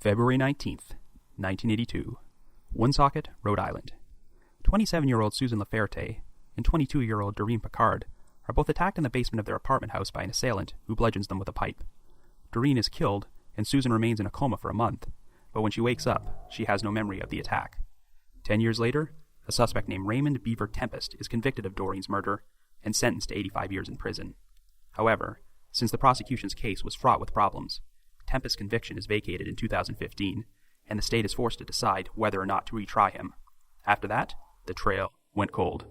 February 19th, 1982, Woonsocket, Rhode Island. 27-year-old Susan Laferte and 22-year-old Doreen Picard are both attacked in the basement of their apartment house by an assailant who bludgeons them with a pipe. Doreen is killed, and Susan remains in a coma for a month, but when she wakes up, she has no memory of the attack. 10 years later, a suspect named Raymond Beaver Tempest is convicted of Doreen's murder and sentenced to 85 years in prison. However, since the prosecution's case was fraught with problems, Tempest's conviction is vacated in 2015, and the state is forced to decide whether or not to retry him. After that, the trail went cold.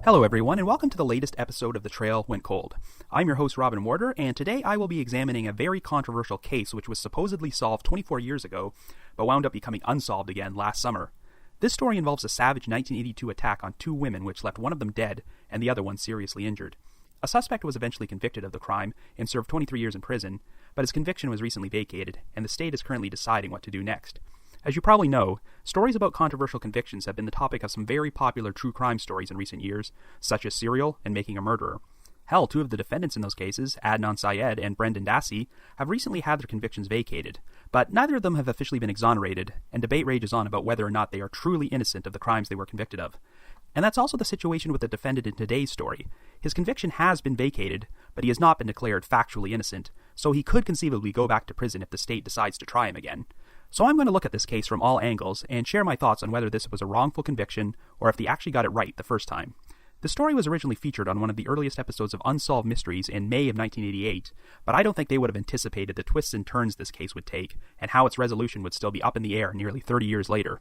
Hello everyone, and welcome to the latest episode of The Trail Went Cold. I'm your host Robin Warder, and today I will be examining a very controversial case which was supposedly solved 24 years ago, but wound up becoming unsolved again last summer. This story involves a savage 1982 attack on two women which left one of them dead and the other one seriously injured. A suspect was eventually convicted of the crime and served 23 years in prison, but his conviction was recently vacated, and the state is currently deciding what to do next. As you probably know, stories about controversial convictions have been the topic of some very popular true crime stories in recent years, such as Serial and Making a Murderer. Hell, two of the defendants in those cases, Adnan Syed and Brendan Dassey, have recently had their convictions vacated, but neither of them have officially been exonerated, and debate rages on about whether or not they are truly innocent of the crimes they were convicted of. And that's also the situation with the defendant in today's story. His conviction has been vacated, but he has not been declared factually innocent, so he could conceivably go back to prison if the state decides to try him again. So I'm going to look at this case from all angles and share my thoughts on whether this was a wrongful conviction or if they actually got it right the first time. The story was originally featured on one of the earliest episodes of Unsolved Mysteries in May of 1988, but I don't think they would have anticipated the twists and turns this case would take and how its resolution would still be up in the air nearly 30 years later.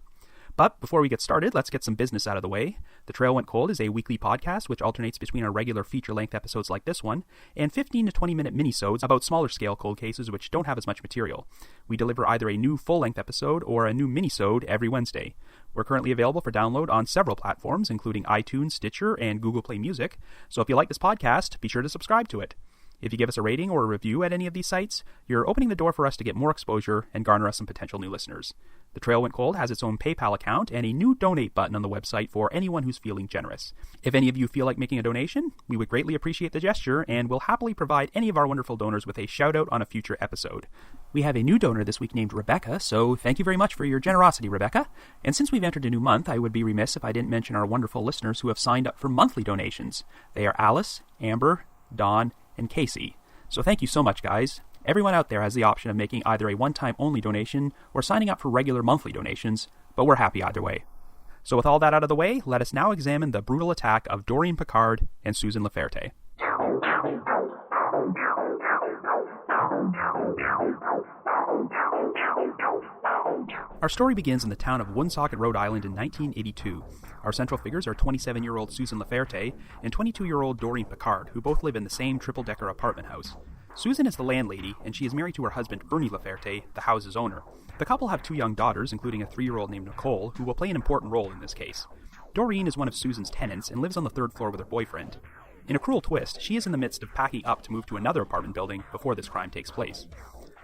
But before we get started, let's get some business out of the way. The Trail Went Cold is a weekly podcast which alternates between our regular feature-length episodes like this one and 15 to 20-minute minisodes about smaller-scale cold cases which don't have as much material. We deliver either a new full-length episode or a new minisode every Wednesday. We're currently available for download on several platforms, including iTunes, Stitcher, and Google Play Music, so if you like this podcast, be sure to subscribe to it. If you give us a rating or a review at any of these sites, you're opening the door for us to get more exposure and garner us some potential new listeners. The Trail Went Cold has its own PayPal account and a new donate button on the website for anyone who's feeling generous. If any of you feel like making a donation, we would greatly appreciate the gesture and will happily provide any of our wonderful donors with a shout out on a future episode. We have a new donor this week named Rebecca, so thank you very much for your generosity, Rebecca. And since we've entered a new month, I would be remiss if I didn't mention our wonderful listeners who have signed up for monthly donations. They are Alice, Amber, Dawn, and Casey. So thank you so much, guys. Everyone out there has the option of making either a one-time only donation or signing up for regular monthly donations, but we're happy either way. So with all that out of the way, let us now examine the brutal attack of Doreen Picard and Susan Laferte. Our story begins in the town of Woonsocket, Rhode Island in 1982. Our central figures are 27-year-old Susan Laferte and 22-year-old Doreen Picard, who both live in the same triple-decker apartment house. Susan is the landlady, and she is married to her husband Ernie Laferte, the house's owner. The couple have two young daughters, including a 3-year-old named Nicole, who will play an important role in this case. Doreen is one of Susan's tenants and lives on the 3rd floor with her boyfriend. In a cruel twist, she is in the midst of packing up to move to another apartment building before this crime takes place.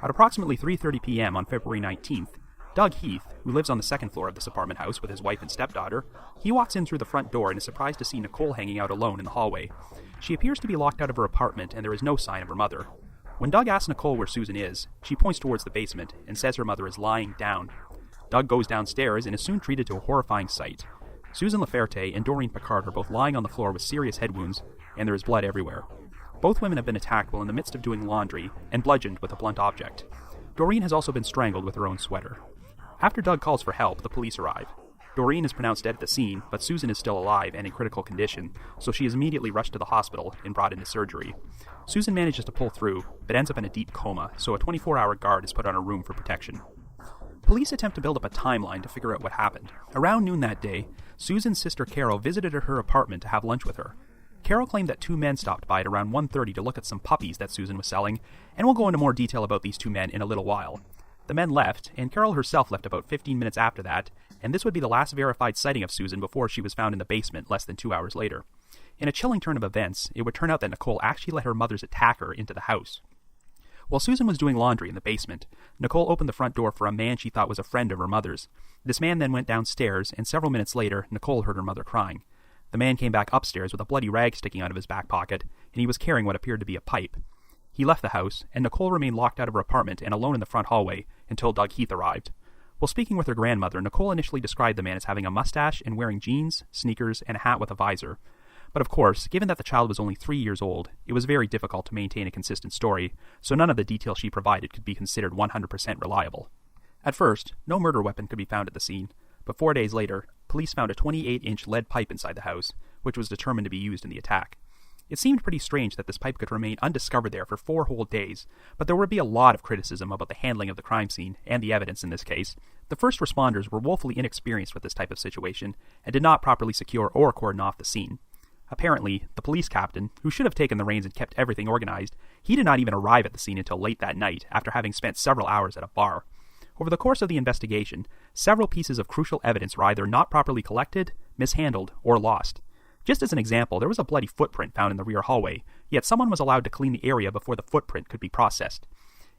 At approximately 3:30 p.m. on February 19th, Doug Heath, who lives on the 2nd floor of this apartment house with his wife and stepdaughter, he walks in through the front door and is surprised to see Nicole hanging out alone in the hallway. She appears to be locked out of her apartment, and there is no sign of her mother. When Doug asks Nicole where Susan is, she points towards the basement and says her mother is lying down. Doug goes downstairs and is soon treated to a horrifying sight. Susan Laferte and Doreen Picard are both lying on the floor with serious head wounds, and there is blood everywhere. Both women have been attacked while in the midst of doing laundry and bludgeoned with a blunt object. Doreen has also been strangled with her own sweater. After Doug calls for help, the police arrive. Doreen is pronounced dead at the scene, but Susan is still alive and in critical condition, so she is immediately rushed to the hospital and brought into surgery. Susan manages to pull through, but ends up in a deep coma, so a 24-hour guard is put on her room for protection. Police attempt to build up a timeline to figure out what happened. Around noon that day, Susan's sister Carol visited her apartment to have lunch with her. Carol claimed that two men stopped by at around 1:30 to look at some puppies that Susan was selling, and we'll go into more detail about these two men in a little while. The men left, and Carol herself left about 15 minutes after that, and this would be the last verified sighting of Susan before she was found in the basement less than 2 hours later. In a chilling turn of events, it would turn out that Nicole actually let her mother's attacker into the house. While Susan was doing laundry in the basement, Nicole opened the front door for a man she thought was a friend of her mother's. This man then went downstairs, and several minutes later, Nicole heard her mother crying. The man came back upstairs with a bloody rag sticking out of his back pocket, and he was carrying what appeared to be a pipe. He left the house, and Nicole remained locked out of her apartment and alone in the front hallway until Doug Heath arrived. While speaking with her grandmother, Nicole initially described the man as having a mustache and wearing jeans, sneakers, and a hat with a visor. But of course, given that the child was only 3 years old, it was very difficult to maintain a consistent story, so none of the details she provided could be considered 100% reliable. At first, no murder weapon could be found at the scene, but 4 days later, police found a 28-inch lead pipe inside the house, which was determined to be used in the attack. It seemed pretty strange that this pipe could remain undiscovered there for 4 whole days, but there would be a lot of criticism about the handling of the crime scene and the evidence in this case. The first responders were woefully inexperienced with this type of situation and did not properly secure or cordon off the scene. Apparently, the police captain, who should have taken the reins and kept everything organized, he did not even arrive at the scene until late that night after having spent several hours at a bar. Over the course of the investigation, several pieces of crucial evidence were either not properly collected, mishandled, or lost. Just as an example, there was a bloody footprint found in the rear hallway, yet someone was allowed to clean the area before the footprint could be processed.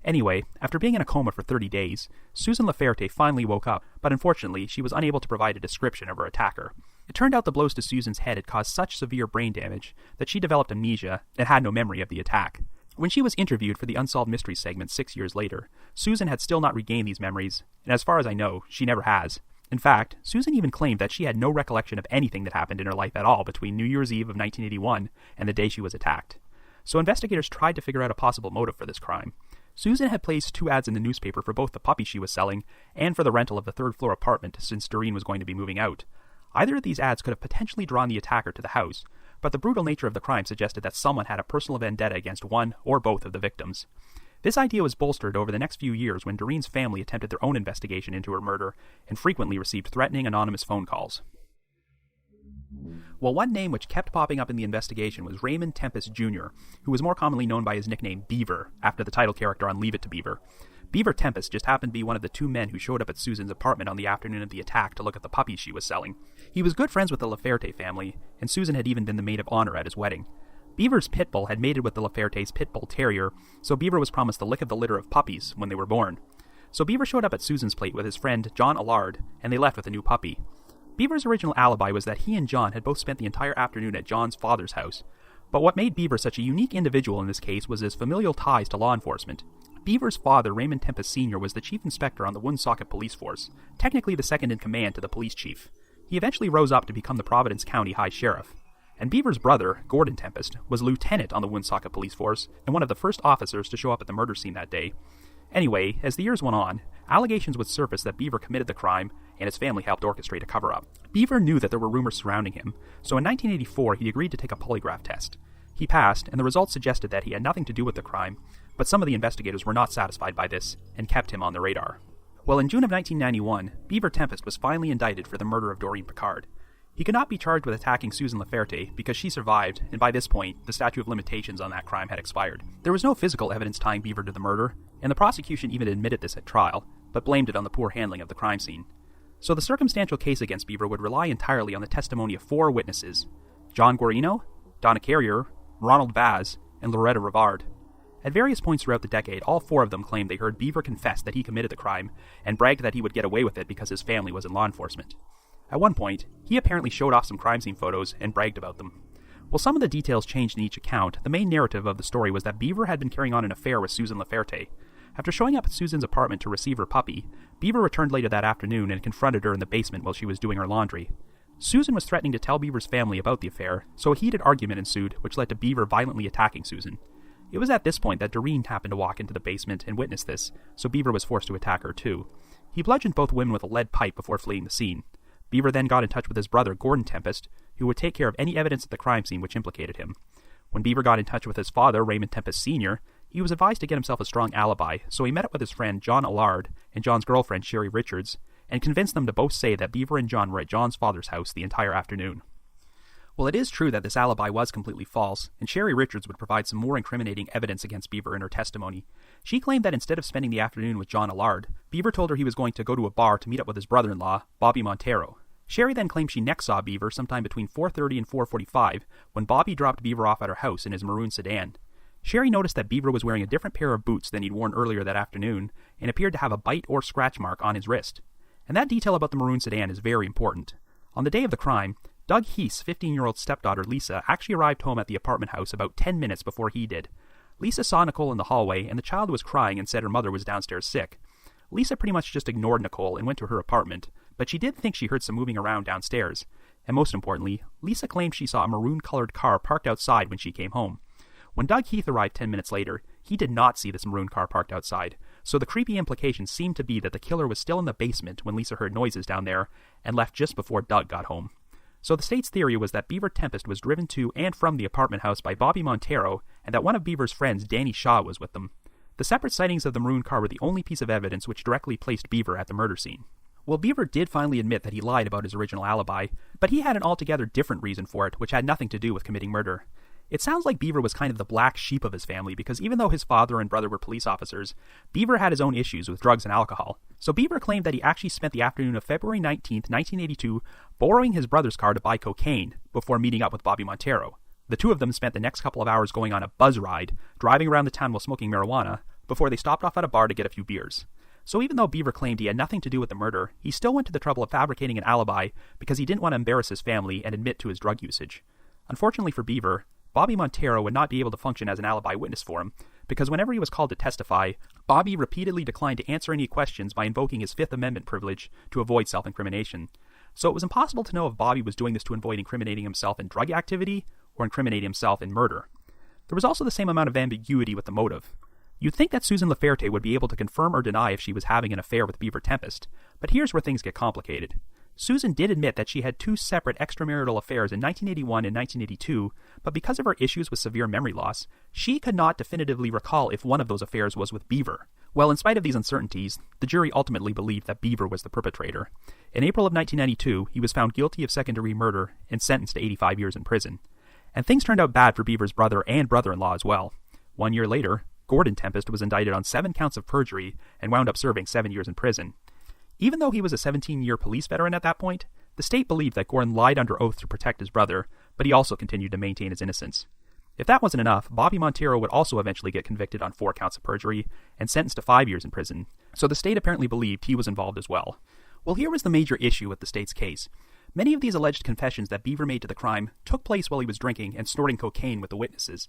Anyway, after being in a coma for 30 days, Susan Laferte finally woke up, but unfortunately, she was unable to provide a description of her attacker. It turned out the blows to Susan's head had caused such severe brain damage that she developed amnesia and had no memory of the attack. When she was interviewed for the Unsolved Mysteries segment 6 years later, Susan had still not regained these memories, and as far as I know, she never has. In fact, Susan even claimed that she had no recollection of anything that happened in her life at all between New Year's Eve of 1981 and the day she was attacked. So investigators tried to figure out a possible motive for this crime. Susan had placed 2 ads in the newspaper for both the puppy she was selling and for the rental of the 3rd-floor apartment since Doreen was going to be moving out. Either of these ads could have potentially drawn the attacker to the house, but the brutal nature of the crime suggested that someone had a personal vendetta against one or both of the victims. This idea was bolstered over the next few years when Doreen's family attempted their own investigation into her murder and frequently received threatening anonymous phone calls. Well, one name which kept popping up in the investigation was Raymond Tempest Jr., who was more commonly known by his nickname Beaver, after the title character on Leave It to Beaver. Beaver Tempest just happened to be one of the 2 men who showed up at Susan's apartment on the afternoon of the attack to look at the puppies she was selling. He was good friends with the Laferte family, and Susan had even been the maid of honor at his wedding. Beaver's pit bull had mated with the Laferte's pit bull terrier, so Beaver was promised the lick of the litter of puppies when they were born. So Beaver showed up at Susan's plate with his friend John Allard, and they left with a new puppy. Beaver's original alibi was that he and John had both spent the entire afternoon at John's father's house. But what made Beaver such a unique individual in this case was his familial ties to law enforcement. Beaver's father, Raymond Tempest Jr., was the chief inspector on the Woonsocket police force, technically the second in command to the police chief. He eventually rose up to become the Providence County High Sheriff. And Beaver's brother, Gordon Tempest, was a lieutenant on the Woonsocket police force and one of the first officers to show up at the murder scene that day. Anyway, as the years went on, allegations would surface that Beaver committed the crime and his family helped orchestrate a cover-up. Beaver knew that there were rumors surrounding him, so in 1984 he agreed to take a polygraph test. He passed, and the results suggested that he had nothing to do with the crime, but some of the investigators were not satisfied by this and kept him on the radar. Well, in June of 1991, Beaver Tempest was finally indicted for the murder of Doreen Picard. He could not be charged with attacking Susan Laferte because she survived, and by this point, the statute of limitations on that crime had expired. There was no physical evidence tying Beaver to the murder, and the prosecution even admitted this at trial, but blamed it on the poor handling of the crime scene. So the circumstantial case against Beaver would rely entirely on the testimony of 4 witnesses: John Guarino, Donna Carrier, Ronald Vaz, and Loretta Rivard. At various points throughout the decade, all 4 of them claimed they heard Beaver confess that he committed the crime and bragged that he would get away with it because his family was in law enforcement. At one point, he apparently showed off some crime scene photos and bragged about them. While some of the details changed in each account, the main narrative of the story was that Beaver had been carrying on an affair with Susan Laferte. After showing up at Susan's apartment to receive her puppy, Beaver returned later that afternoon and confronted her in the basement while she was doing her laundry. Susan was threatening to tell Beaver's family about the affair, so a heated argument ensued, which led to Beaver violently attacking Susan. It was at this point that Doreen happened to walk into the basement and witness this, so Beaver was forced to attack her too. He bludgeoned both women with a lead pipe before fleeing the scene. Beaver then got in touch with his brother, Gordon Tempest, who would take care of any evidence at the crime scene which implicated him. When Beaver got in touch with his father, Raymond Tempest Sr., he was advised to get himself a strong alibi, so he met up with his friend John Allard and John's girlfriend, Sherry Richards, and convinced them to both say that Beaver and John were at John's father's house the entire afternoon. Well, it is true that this alibi was completely false, and Sherry Richards would provide some more incriminating evidence against Beaver in her testimony. She claimed that instead of spending the afternoon with John Allard, Beaver told her he was going to go to a bar to meet up with his brother-in-law, Bobby Montero. Sherry then claimed she next saw Beaver sometime between 4:30 and 4:45 when Bobby dropped Beaver off at her house in his maroon sedan. Sherry noticed that Beaver was wearing a different pair of boots than he'd worn earlier that afternoon and appeared to have a bite or scratch mark on his wrist. And that detail about the maroon sedan is very important. On the day of the crime, Doug Heath's 15-year-old stepdaughter Lisa actually arrived home at the apartment house about 10 minutes before he did. Lisa saw Nicole in the hallway, and the child was crying and said her mother was downstairs sick. Lisa pretty much just ignored Nicole and went to her apartment, but she did think she heard some moving around downstairs. And most importantly, Lisa claimed she saw a maroon-colored car parked outside when she came home. When Doug Heath arrived 10 minutes later, he did not see this maroon car parked outside, so the creepy implication seemed to be that the killer was still in the basement when Lisa heard noises down there and left just before Doug got home. So the state's theory was that Beaver Tempest was driven to and from the apartment house by Bobby Montero, and that one of Beaver's friends, Danny Shaw, was with them. The separate sightings of the maroon car were the only piece of evidence which directly placed Beaver at the murder scene. Well, Beaver did finally admit that he lied about his original alibi, but he had an altogether different reason for it, which had nothing to do with committing murder. It sounds like Beaver was kind of the black sheep of his family because even though his father and brother were police officers, Beaver had his own issues with drugs and alcohol. So Beaver claimed that he actually spent the afternoon of February 19th, 1982, borrowing his brother's car to buy cocaine before meeting up with Bobby Montero. The two of them spent the next couple of hours going on a buzz ride, driving around the town while smoking marijuana, before they stopped off at a bar to get a few beers. So even though Beaver claimed he had nothing to do with the murder, he still went to the trouble of fabricating an alibi because he didn't want to embarrass his family and admit to his drug usage. Unfortunately for Beaver, Bobby Montero would not be able to function as an alibi witness for him, because whenever he was called to testify, Bobby repeatedly declined to answer any questions by invoking his Fifth Amendment privilege to avoid self-incrimination. So it was impossible to know if Bobby was doing this to avoid incriminating himself in drug activity or incriminating himself in murder. There was also the same amount of ambiguity with the motive. You'd think that Susan Laferte would be able to confirm or deny if she was having an affair with Beaver Tempest, but here's where things get complicated. Susan did admit that she had two separate extramarital affairs in 1981 and 1982, but because of her issues with severe memory loss, she could not definitively recall if one of those affairs was with Beaver. Well, in spite of these uncertainties, the jury ultimately believed that Beaver was the perpetrator. In April of 1992, he was found guilty of second-degree murder and sentenced to 85 years in prison. And things turned out bad for Beaver's brother and brother-in-law as well. 1 year later, Gordon Tempest was indicted on 7 counts of perjury and wound up serving 7 years in prison. Even though he was a 17-year police veteran at that point, the state believed that Gordon lied under oath to protect his brother, but he also continued to maintain his innocence. If that wasn't enough, Bobby Montero would also eventually get convicted on 4 counts of perjury and sentenced to 5 years in prison, so the state apparently believed he was involved as well. Well, here was the major issue with the state's case. Many of these alleged confessions that Beaver made to the crime took place while he was drinking and snorting cocaine with the witnesses.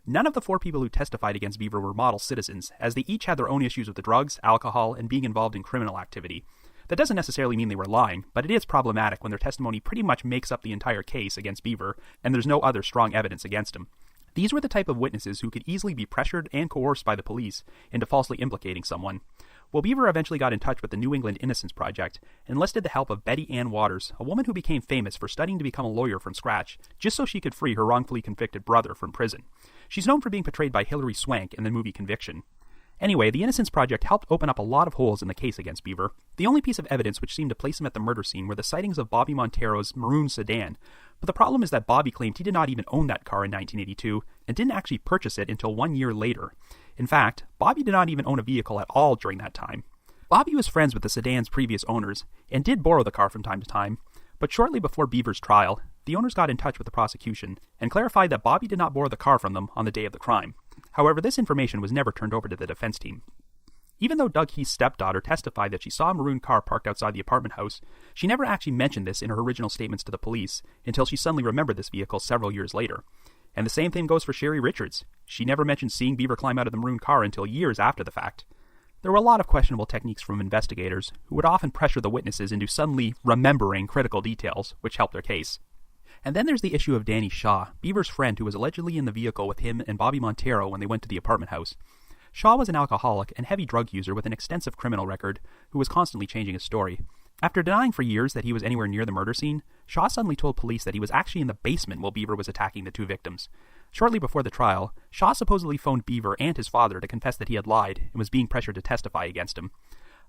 None of the 4 people who testified against Beaver were model citizens, as they each had their own issues with the drugs, alcohol, and being involved in criminal activity. That doesn't necessarily mean they were lying, but it is problematic when their testimony pretty much makes up the entire case against Beaver, and there's no other strong evidence against him. These were the type of witnesses who could easily be pressured and coerced by the police into falsely implicating someone. Well, Beaver eventually got in touch with the New England Innocence Project and enlisted the help of Betty Ann Waters, a woman who became famous for studying to become a lawyer from scratch, just so she could free her wrongfully convicted brother from prison. She's known for being portrayed by Hilary Swank in the movie Conviction. Anyway, the Innocence Project helped open up a lot of holes in the case against Beaver. The only piece of evidence which seemed to place him at the murder scene were the sightings of Bobby Montero's maroon sedan. But the problem is that Bobby claimed he did not even own that car in 1982 and didn't actually purchase it until 1 year later. In fact, Bobby did not even own a vehicle at all during that time. Bobby was friends with the sedan's previous owners and did borrow the car from time to time, but shortly before Beaver's trial, the owners got in touch with the prosecution and clarified that Bobby did not borrow the car from them on the day of the crime. However, this information was never turned over to the defense team. Even though Doug Heath's stepdaughter testified that she saw a maroon car parked outside the apartment house, she never actually mentioned this in her original statements to the police until she suddenly remembered this vehicle several years later. And the same thing goes for Sherry Richards. She never mentioned seeing Beaver climb out of the maroon car until years after the fact. There were a lot of questionable techniques from investigators who would often pressure the witnesses into suddenly remembering critical details, which helped their case. And then there's the issue of Danny Shaw, Beaver's friend who was allegedly in the vehicle with him and Bobby Montero when they went to the apartment house. Shaw was an alcoholic and heavy drug user with an extensive criminal record who was constantly changing his story. After denying for years that he was anywhere near the murder scene, Shaw suddenly told police that he was actually in the basement while Beaver was attacking the 2 victims. Shortly before the trial, Shaw supposedly phoned Beaver and his father to confess that he had lied and was being pressured to testify against him.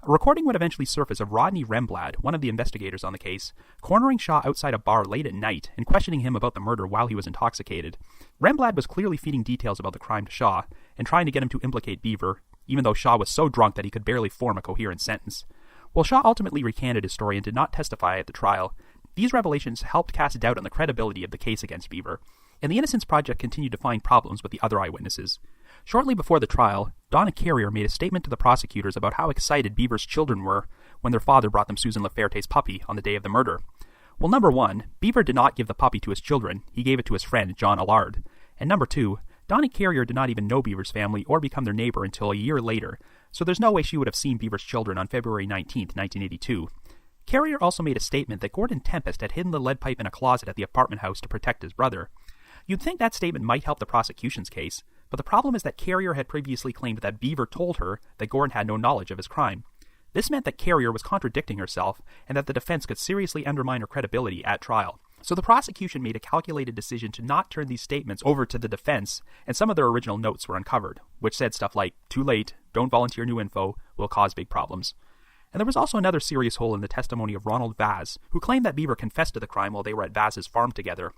A recording would eventually surface of Rodney Remblad, one of the investigators on the case, cornering Shaw outside a bar late at night and questioning him about the murder while he was intoxicated. Remblad was clearly feeding details about the crime to Shaw and trying to get him to implicate Beaver, even though Shaw was so drunk that he could barely form a coherent sentence. While Shaw ultimately recanted his story and did not testify at the trial, these revelations helped cast doubt on the credibility of the case against Beaver, and the Innocence Project continued to find problems with the other eyewitnesses. Shortly before the trial, Donna Carrier made a statement to the prosecutors about how excited Beaver's children were when their father brought them Susan Laferte's puppy on the day of the murder. Well, number one, Beaver did not give the puppy to his children, he gave it to his friend, John Allard. And number two, Donna Carrier did not even know Beaver's family or become their neighbor until a year later, so there's no way she would have seen Beaver's children on February 19, 1982. Carrier also made a statement that Gordon Tempest had hidden the lead pipe in a closet at the apartment house to protect his brother. You'd think that statement might help the prosecution's case, but the problem is that Carrier had previously claimed that Beaver told her that Gordon had no knowledge of his crime. This meant that Carrier was contradicting herself and that the defense could seriously undermine her credibility at trial. So the prosecution made a calculated decision to not turn these statements over to the defense, and some of their original notes were uncovered, which said stuff like, "Too late, don't volunteer new info, will cause big problems." And there was also another serious hole in the testimony of Ronald Vaz, who claimed that Beaver confessed to the crime while they were at Vaz's farm together.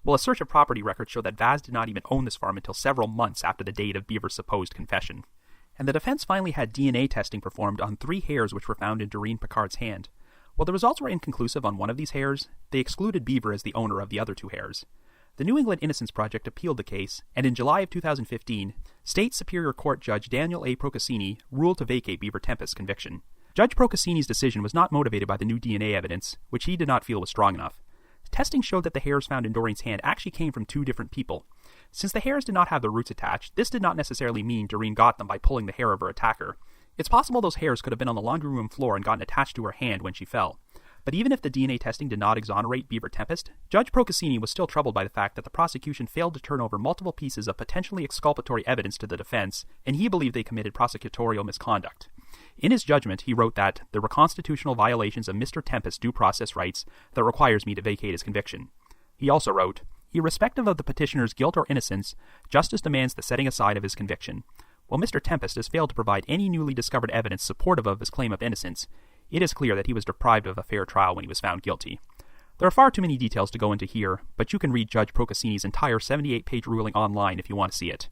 Well, a search of property records showed that Vaz did not even own this farm until several months after the date of Beaver's supposed confession. And the defense finally had DNA testing performed on 3 hairs which were found in Doreen Picard's hand. While the results were inconclusive on one of these hairs, they excluded Beaver as the owner of the other 2 hairs. The New England Innocence Project appealed the case, and in July of 2015, State Superior Court Judge Daniel A. Procaccini ruled to vacate Beaver Tempest's conviction. Judge Procaccini's decision was not motivated by the new DNA evidence, which he did not feel was strong enough. Testing showed that the hairs found in Doreen's hand actually came from 2 different people. Since the hairs did not have the roots attached, this did not necessarily mean Doreen got them by pulling the hair of her attacker. It's possible those hairs could have been on the laundry room floor and gotten attached to her hand when she fell. But even if the DNA testing did not exonerate Beaver Tempest, Judge Procaccini was still troubled by the fact that the prosecution failed to turn over multiple pieces of potentially exculpatory evidence to the defense, and he believed they committed prosecutorial misconduct. In his judgment, he wrote that there were constitutional violations of Mr. Tempest's due process rights that requires me to vacate his conviction. He also wrote, irrespective of the petitioner's guilt or innocence, justice demands the setting aside of his conviction. While Mr. Tempest has failed to provide any newly discovered evidence supportive of his claim of innocence, it is clear that he was deprived of a fair trial when he was found guilty. There are far too many details to go into here, but you can read Judge Procaccini's entire 78-page ruling online if you want to see it.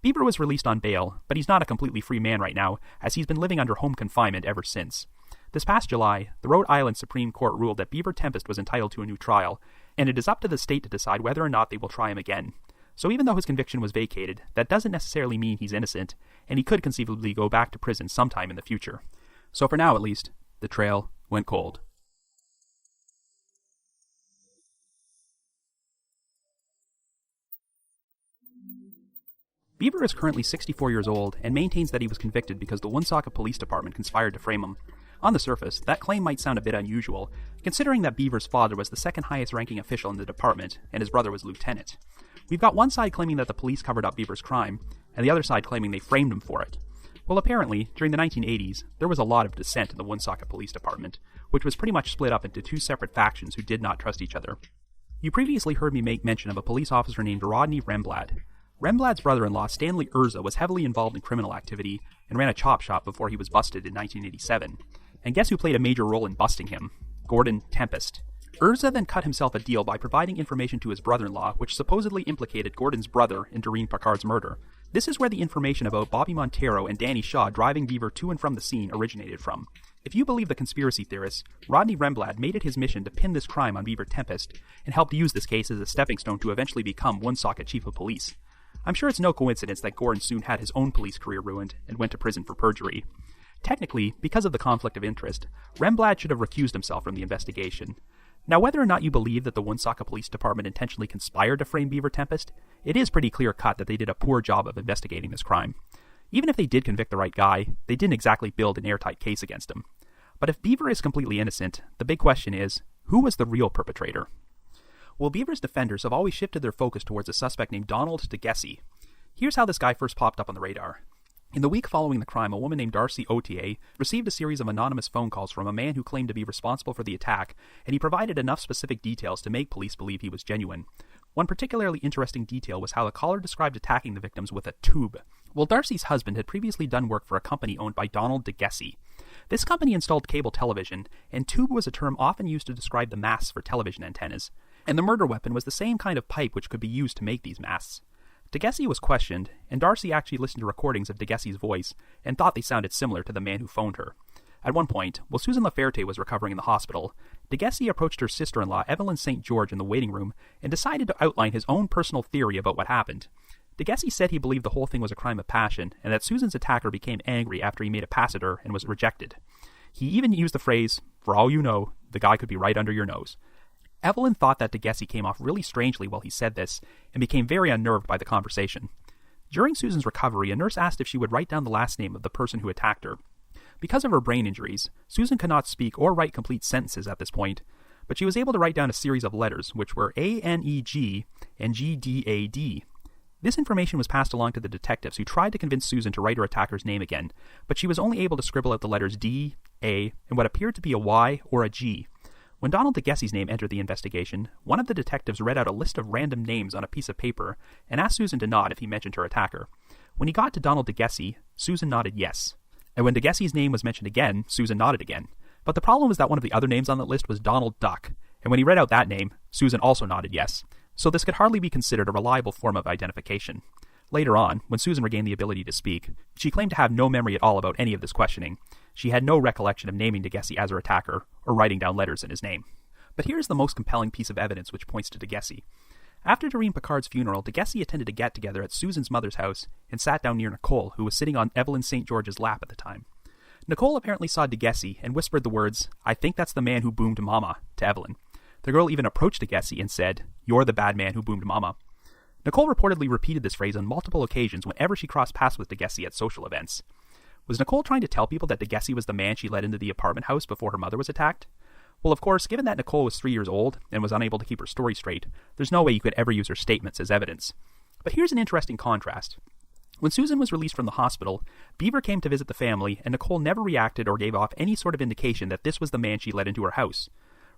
Beaver was released on bail, but he's not a completely free man right now, as he's been living under home confinement ever since. This past July, the Rhode Island Supreme Court ruled that Beaver Tempest was entitled to a new trial, and it is up to the state to decide whether or not they will try him again. So even though his conviction was vacated, that doesn't necessarily mean he's innocent, and he could conceivably go back to prison sometime in the future. So for now at least, the trail went cold. Beaver is currently 64 years old and maintains that he was convicted because the Woonsocket Police Department conspired to frame him. On the surface, that claim might sound a bit unusual, considering that Beaver's father was the second highest ranking official in the department and his brother was lieutenant. We've got one side claiming that the police covered up Beaver's crime, and the other side claiming they framed him for it. Well, apparently, during the 1980s, there was a lot of dissent in the Woonsocket Police Department, which was pretty much split up into 2 separate factions who did not trust each other. You previously heard me make mention of a police officer named Rodney Remblad. Remblad's brother-in-law, Stanley Urza, was heavily involved in criminal activity and ran a chop shop before he was busted in 1987. And guess who played a major role in busting him? Gordon Tempest. Urza then cut himself a deal by providing information to his brother-in-law, which supposedly implicated Gordon's brother in Doreen Picard's murder. This is where the information about Bobby Montero and Danny Shaw driving Beaver to and from the scene originated from. If you believe the conspiracy theorists, Rodney Remblad made it his mission to pin this crime on Beaver Tempest, and helped use this case as a stepping stone to eventually become Woonsocket Chief of Police. I'm sure it's no coincidence that Gordon soon had his own police career ruined and went to prison for perjury. Technically, because of the conflict of interest, Remblad should have recused himself from the investigation. Now, whether or not you believe that the Woonsocket Police Department intentionally conspired to frame Beaver Tempest, it is pretty clear-cut that they did a poor job of investigating this crime. Even if they did convict the right guy, they didn't exactly build an airtight case against him. But if Beaver is completely innocent, the big question is, who was the real perpetrator? Well, Beaver's defenders have always shifted their focus towards a suspect named Donald DeGessie. Here's how this guy first popped up on the radar. In the week following the crime, a woman named Darcy Otier received a series of anonymous phone calls from a man who claimed to be responsible for the attack, and he provided enough specific details to make police believe he was genuine. One particularly interesting detail was how the caller described attacking the victims with a tube. Well, Darcy's husband had previously done work for a company owned by Donald DeGessie. This company installed cable television, and tube was a term often used to describe the masts for television antennas, and the murder weapon was the same kind of pipe which could be used to make these masts. DeGessie was questioned, and Darcy actually listened to recordings of DeGessie's voice and thought they sounded similar to the man who phoned her. At one point, while Susan Laferte was recovering in the hospital, DeGessie approached her sister-in-law Evelyn St. George in the waiting room and decided to outline his own personal theory about what happened. DeGessie said he believed the whole thing was a crime of passion, and that Susan's attacker became angry after he made a pass at her and was rejected. He even used the phrase, "For all you know, the guy could be right under your nose." Evelyn thought that DeGessie came off really strangely while he said this, and became very unnerved by the conversation. During Susan's recovery, a nurse asked if she would write down the last name of the person who attacked her. Because of her brain injuries, Susan could not speak or write complete sentences at this point, but she was able to write down a series of letters, which were A-N-E-G and G-D-A-D. This information was passed along to the detectives, who tried to convince Susan to write her attacker's name again, but she was only able to scribble out the letters D, A, and what appeared to be a Y or a G. When Donald DeGessie's name entered the investigation, one of the detectives read out a list of random names on a piece of paper and asked Susan to nod if he mentioned her attacker. When he got to Donald DeGessie, Susan nodded yes. And when DeGessie's name was mentioned again, Susan nodded again. But the problem was that one of the other names on that list was Donald Duck, and when he read out that name, Susan also nodded yes. So this could hardly be considered a reliable form of identification. Later on, when Susan regained the ability to speak, she claimed to have no memory at all about any of this questioning. She had no recollection of naming DeGessie as her attacker, or writing down letters in his name. But here's the most compelling piece of evidence which points to DeGessie. After Doreen Picard's funeral, DeGessie attended a get-together at Susan's mother's house and sat down near Nicole, who was sitting on Evelyn St. George's lap at the time. Nicole apparently saw DeGessie and whispered the words, "I think that's the man who boomed Mama," to Evelyn. The girl even approached DeGessie and said, "You're the bad man who boomed Mama." Nicole reportedly repeated this phrase on multiple occasions whenever she crossed paths with DeGessie at social events. Was Nicole trying to tell people that DeGessie was the man she let into the apartment house before her mother was attacked? Well, of course, given that Nicole was 3 years old and was unable to keep her story straight, there's no way you could ever use her statements as evidence. But here's an interesting contrast. When Susan was released from the hospital, Beaver came to visit the family, and Nicole never reacted or gave off any sort of indication that this was the man she let into her house.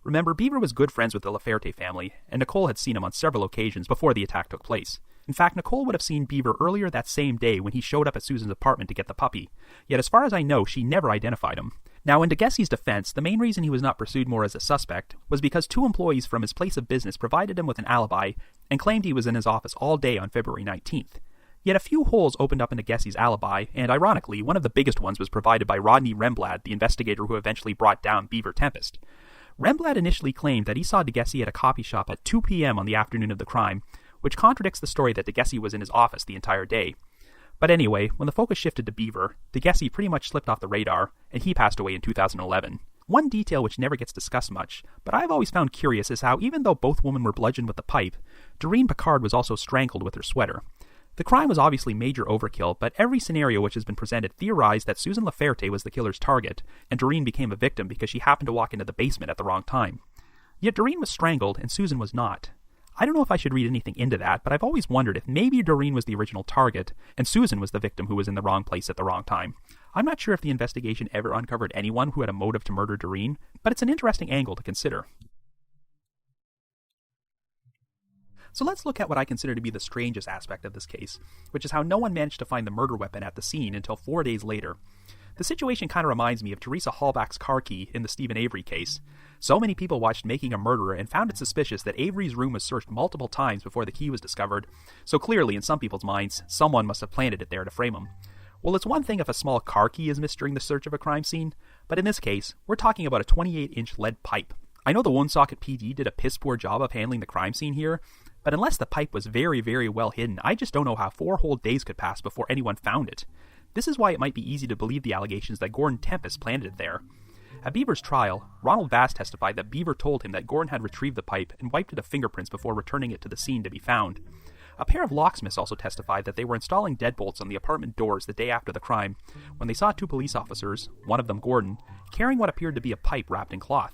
Remember, Beaver was good friends with the Laferte family, and Nicole had seen him on several occasions before the attack took place. In fact, Nicole would have seen Beaver earlier that same day when he showed up at Susan's apartment to get the puppy. Yet as far as I know, she never identified him. Now, in DeGessie's defense, the main reason he was not pursued more as a suspect was because 2 employees from his place of business provided him with an alibi and claimed he was in his office all day on February 19th. Yet a few holes opened up in DeGessie's alibi, and ironically, one of the biggest ones was provided by Rodney Remblad, the investigator who eventually brought down Beaver Tempest. Remblad initially claimed that he saw DeGessie at a coffee shop at 2 p.m. on the afternoon of the crime, which contradicts the story that DeGessie was in his office the entire day. But anyway, when the focus shifted to Beaver, DeGessie pretty much slipped off the radar, and he passed away in 2011. One detail which never gets discussed much, but I've always found curious, is how even though both women were bludgeoned with the pipe, Doreen Picard was also strangled with her sweater. The crime was obviously major overkill, but every scenario which has been presented theorized that Susan Laferte was the killer's target, and Doreen became a victim because she happened to walk into the basement at the wrong time. Yet Doreen was strangled, and Susan was not. I don't know if I should read anything into that, but I've always wondered if maybe Doreen was the original target, and Susan was the victim who was in the wrong place at the wrong time. I'm not sure if the investigation ever uncovered anyone who had a motive to murder Doreen, but it's an interesting angle to consider. So let's look at what I consider to be the strangest aspect of this case, which is how no one managed to find the murder weapon at the scene until 4 days later. The situation kind of reminds me of Teresa Halbach's car key in the Stephen Avery case. So many people watched Making a Murderer and found it suspicious that Avery's room was searched multiple times before the key was discovered, so clearly, in some people's minds, someone must have planted it there to frame him. Well, it's one thing if a small car key is missed during the search of a crime scene, but in this case, we're talking about a 28-inch lead pipe. I know the Woonsocket PD did a piss-poor job of handling the crime scene here, but unless the pipe was very, very well hidden, I just don't know how 4 whole days could pass before anyone found it. This is why it might be easy to believe the allegations that Gordon Tempest planted it there. At Beaver's trial, Ronald Vass testified that Beaver told him that Gordon had retrieved the pipe and wiped it of fingerprints before returning it to the scene to be found. A pair of locksmiths also testified that they were installing deadbolts on the apartment doors the day after the crime when they saw 2 police officers, one of them Gordon, carrying what appeared to be a pipe wrapped in cloth.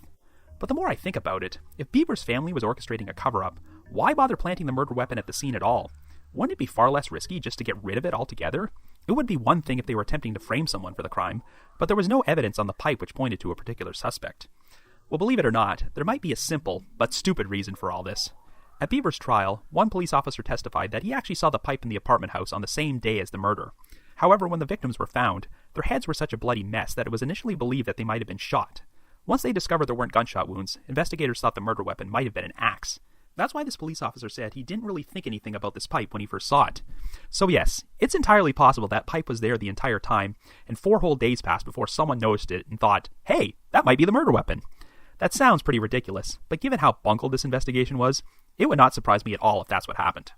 But the more I think about it, if Beaver's family was orchestrating a cover-up, why bother planting the murder weapon at the scene at all? Wouldn't it be far less risky just to get rid of it altogether? It would be one thing if they were attempting to frame someone for the crime, but there was no evidence on the pipe which pointed to a particular suspect. Well, believe it or not, there might be a simple, but stupid reason for all this. At Beaver's trial, one police officer testified that he actually saw the pipe in the apartment house on the same day as the murder. However, when the victims were found, Their heads were such a bloody mess that it was initially believed that they might have been shot. Once they discovered there weren't gunshot wounds, investigators thought the murder weapon might have been an axe. That's why this police officer said he didn't really think anything about this pipe when he first saw it. So yes, it's entirely possible that pipe was there the entire time, and 4 whole days passed before someone noticed it and thought, hey, that might be the murder weapon. That sounds pretty ridiculous, but given how bungled this investigation was, it would not surprise me at all if that's what happened.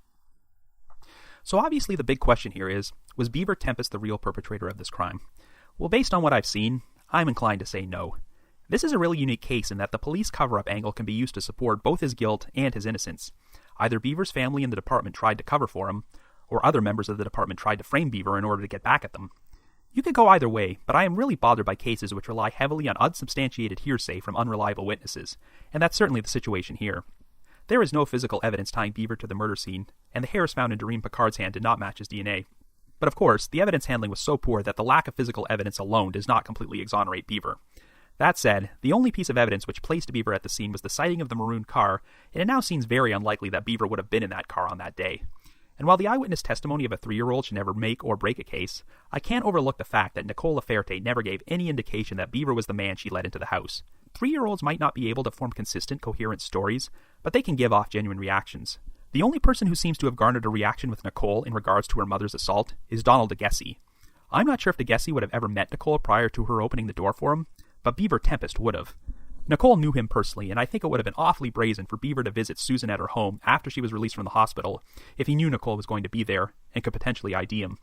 So obviously the big question here is, was Beaver Tempest the real perpetrator of this crime? Well, based on what I've seen, I'm inclined to say no. This is a really unique case in that the police cover-up angle can be used to support both his guilt and his innocence. Either Beaver's family and the department tried to cover for him, or other members of the department tried to frame Beaver in order to get back at them. You could go either way, but I am really bothered by cases which rely heavily on unsubstantiated hearsay from unreliable witnesses, and that's certainly the situation here. There is no physical evidence tying Beaver to the murder scene, and the hairs found in Doreen Picard's hand did not match his DNA. But of course, the evidence handling was so poor that the lack of physical evidence alone does not completely exonerate Beaver. That said, the only piece of evidence which placed Beaver at the scene was the sighting of the maroon car, and it now seems very unlikely that Beaver would have been in that car on that day. And while the eyewitness testimony of a 3-year-old should never make or break a case, I can't overlook the fact that Nicole Laferte never gave any indication that Beaver was the man she led into the house. 3-year-olds might not be able to form consistent, coherent stories, but they can give off genuine reactions. The only person who seems to have garnered a reaction with Nicole in regards to her mother's assault is Donald DeGessie. I'm not sure if DeGessie would have ever met Nicole prior to her opening the door for him, but Beaver Tempest would have. Nicole knew him personally, and I think it would have been awfully brazen for Beaver to visit Susan at her home after she was released from the hospital if he knew Nicole was going to be there and could potentially ID him.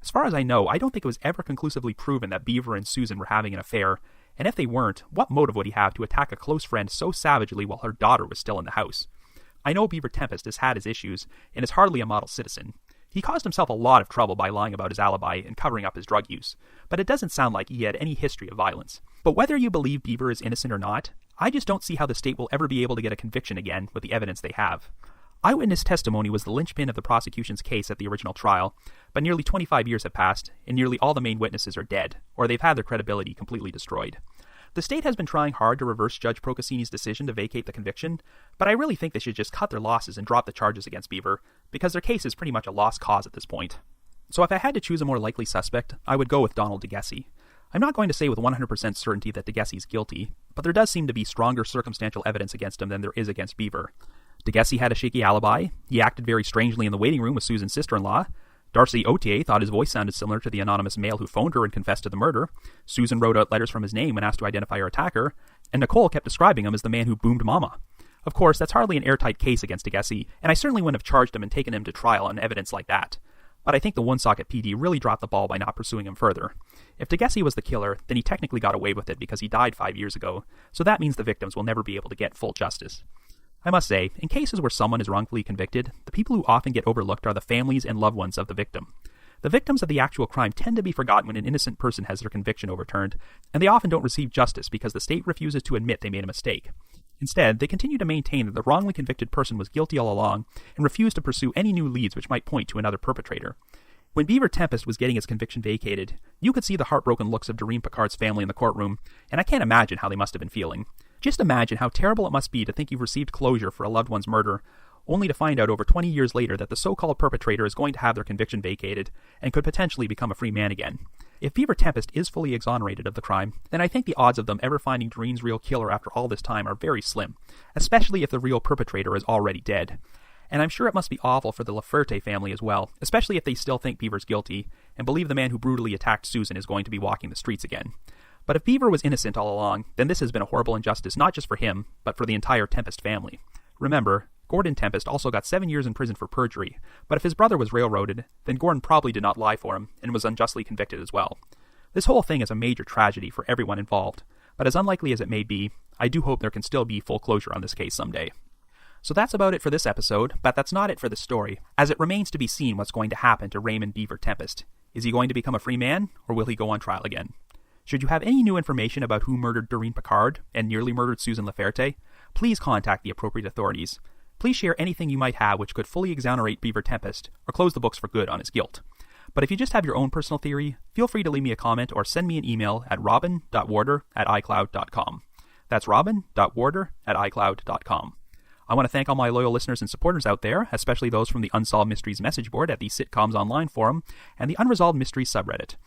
As far as I know, I don't think it was ever conclusively proven that Beaver and Susan were having an affair, and if they weren't, what motive would he have to attack a close friend so savagely while her daughter was still in the house? I know Beaver Tempest has had his issues, and is hardly a model citizen. He caused himself a lot of trouble by lying about his alibi and covering up his drug use, but it doesn't sound like he had any history of violence. But whether you believe Beaver is innocent or not, I just don't see how the state will ever be able to get a conviction again with the evidence they have. Eyewitness testimony was the linchpin of the prosecution's case at the original trial, but nearly 25 years have passed, and nearly all the main witnesses are dead, or they've had their credibility completely destroyed. The state has been trying hard to reverse Judge Procaccini's decision to vacate the conviction, but I really think they should just cut their losses and drop the charges against Beaver, because their case is pretty much a lost cause at this point. So if I had to choose a more likely suspect, I would go with Donald DeGessie. I'm not going to say with 100% certainty that DeGessie's guilty, but there does seem to be stronger circumstantial evidence against him than there is against Beaver. DeGessie had a shaky alibi, he acted very strangely in the waiting room with Susan's sister-in-law, Darcy Otier thought his voice sounded similar to the anonymous male who phoned her and confessed to the murder, Susan wrote out letters from his name when asked to identify her attacker, and Nicole kept describing him as the man who boomed Mama. Of course, that's hardly an airtight case against DeGessie, and I certainly wouldn't have charged him and taken him to trial on evidence like that. But I think the Woonsocket PD really dropped the ball by not pursuing him further. If DeGessie was the killer, then he technically got away with it because he died 5 years ago, so that means the victims will never be able to get full justice. I must say, in cases where someone is wrongfully convicted, the people who often get overlooked are the families and loved ones of the victim. The victims of the actual crime tend to be forgotten when an innocent person has their conviction overturned, and they often don't receive justice because the state refuses to admit they made a mistake. Instead, they continue to maintain that the wrongly convicted person was guilty all along and refuse to pursue any new leads which might point to another perpetrator. When Beaver Tempest was getting his conviction vacated, you could see the heartbroken looks of Doreen Picard's family in the courtroom, and I can't imagine how they must have been feeling. Just imagine how terrible it must be to think you've received closure for a loved one's murder, only to find out over 20 years later that the so-called perpetrator is going to have their conviction vacated and could potentially become a free man again. If Beaver Tempest is fully exonerated of the crime, then I think the odds of them ever finding Doreen's real killer after all this time are very slim, especially if the real perpetrator is already dead. And I'm sure it must be awful for the Laferte family as well, especially if they still think Beaver's guilty and believe the man who brutally attacked Susan is going to be walking the streets again. But if Beaver was innocent all along, then this has been a horrible injustice not just for him, but for the entire Tempest family. Remember, Gordon Tempest also got 7 years in prison for perjury, but if his brother was railroaded, then Gordon probably did not lie for him and was unjustly convicted as well. This whole thing is a major tragedy for everyone involved, but as unlikely as it may be, I do hope there can still be full closure on this case someday. So that's about it for this episode, but that's not it for the story, as it remains to be seen what's going to happen to Raymond Beaver Tempest. Is he going to become a free man, or will he go on trial again? Should you have any new information about who murdered Doreen Picard and nearly murdered Susan Laferte, please contact the appropriate authorities. Please share anything you might have which could fully exonerate Beaver Tempest or close the books for good on his guilt. But if you just have your own personal theory, feel free to leave me a comment or send me an email at robin.warder@icloud.com. That's robin.warder@icloud.com. I want to thank all my loyal listeners and supporters out there, especially those from the Unsolved Mysteries message board at the Sitcoms Online forum and the Unresolved Mysteries subreddit.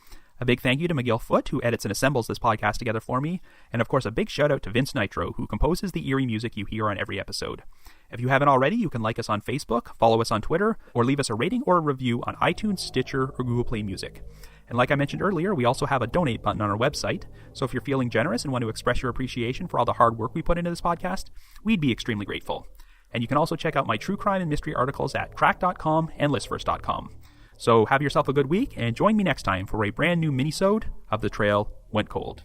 A big thank you to Miguel Foote, who edits and assembles this podcast together for me, and of course a big shout out to Vince Nitro, who composes the eerie music you hear on every episode. If you haven't already, you can like us on Facebook, follow us on Twitter, or leave us a rating or a review on iTunes, Stitcher, or Google Play Music. And like I mentioned earlier, we also have a donate button on our website, so if you're feeling generous and want to express your appreciation for all the hard work we put into this podcast, we'd be extremely grateful. And you can also check out my true crime and mystery articles at crack.com and listverse.com. So have yourself a good week, and join me next time for a brand new mini-sode of The Trail Went Cold.